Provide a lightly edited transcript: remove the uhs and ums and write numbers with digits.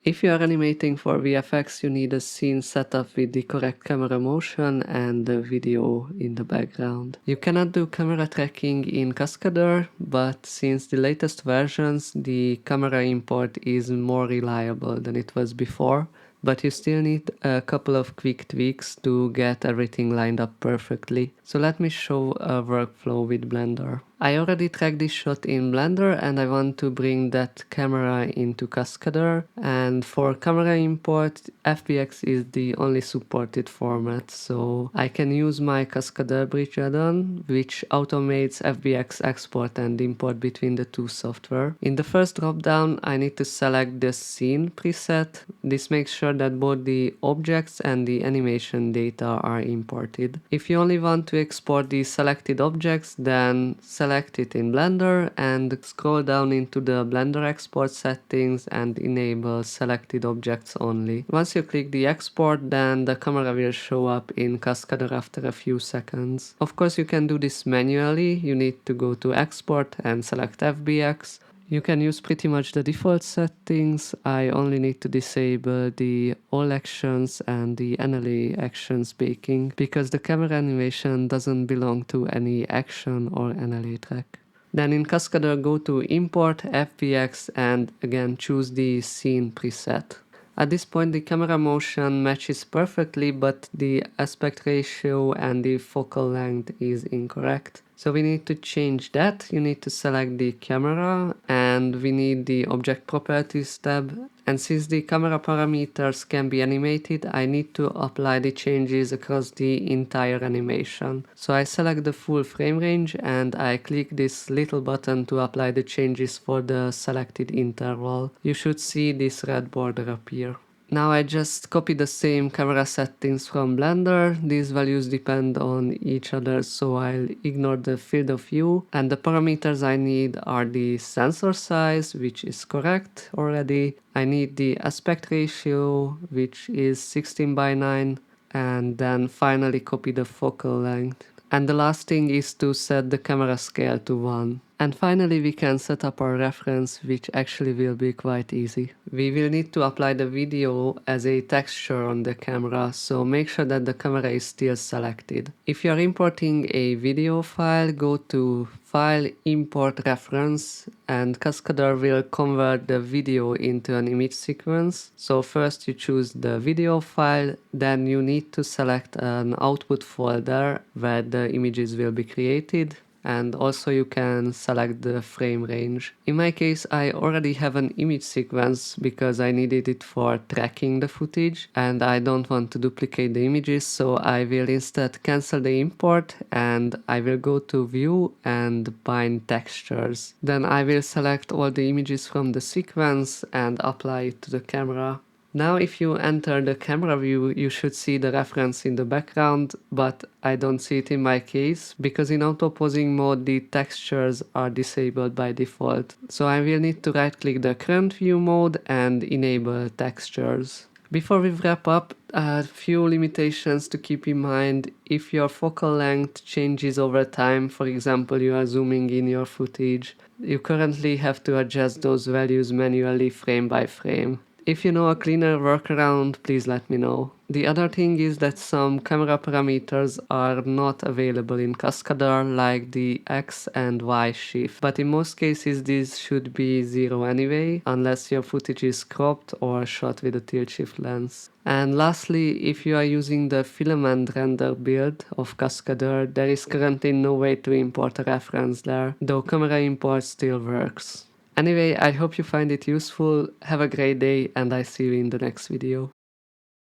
If you are animating for VFX, you need a scene setup with the correct camera motion and the video in the background. You cannot do camera tracking in Cascadeur, but since the latest versions, the camera import is more reliable than it was before. But you still need a couple of quick tweaks to get everything lined up perfectly. So let me show a workflow with Blender. I already tracked this shot in Blender and I want to bring that camera into Cascadeur, and for camera import FBX is the only supported format, so I can use my Cascadeur bridge add-on which automates FBX export and import between the two software. In the first drop-down I need to select the scene preset. This makes sure that both the objects and the animation data are imported. If you only want to export the selected objects, then select it in Blender and scroll down into the Blender export settings and enable selected objects only. Once you click the export, then the camera will show up in Cascadeur after a few seconds. Of course, you can do this manually. You need to go to export and select FBX. You can use pretty much the default settings. I only need to disable the all actions and the NLA actions baking because the camera animation doesn't belong to any action or NLA track. Then in Cascadeur go to import FBX and again choose the scene preset. At this point the camera motion matches perfectly, but the aspect ratio and the focal length is incorrect. So we need to change that. You need to select the camera and we need the object properties tab. And since the camera parameters can be animated, I need to apply the changes across the entire animation. So I select the full frame range and I click this little button to apply the changes for the selected interval. You should see this red border appear. Now I just copy the same camera settings from Blender. These values depend on each other, so I'll ignore the field of view. And the parameters I need are the sensor size, which is correct already. I need the aspect ratio, which is 16:9, and then finally copy the focal length. And the last thing is to set the camera scale to 1. And finally we can set up our reference, which actually will be quite easy. We will need to apply the video as a texture on the camera, so make sure that the camera is still selected. If you are importing a video file, go to File, Import Reference, and Cascadeur will convert the video into an image sequence. So first you choose the video file, then you need to select an output folder where the images will be created. And also you can select the frame range. In my case I already have an image sequence because I needed it for tracking the footage and I don't want to duplicate the images, so I will instead cancel the import and I will go to View and Bind Textures. Then I will select all the images from the sequence and apply it to the camera. Now if you enter the camera view, you should see the reference in the background, but I don't see it in my case because in auto posing mode the textures are disabled by default. So I will need to right click the current view mode and enable textures. Before we wrap up, a few limitations to keep in mind. If your focal length changes over time, for example you are zooming in your footage, you currently have to adjust those values manually frame by frame. If you know a cleaner workaround, please let me know. The other thing is that some camera parameters are not available in Cascadeur, like the X and Y shift, but in most cases these should be 0 anyway, unless your footage is cropped or shot with a tilt shift lens. And lastly, if you are using the filament render build of Cascadeur, there is currently no way to import a reference there, though camera import still works. Anyway, I hope you find it useful, have a great day, and I see you in the next video.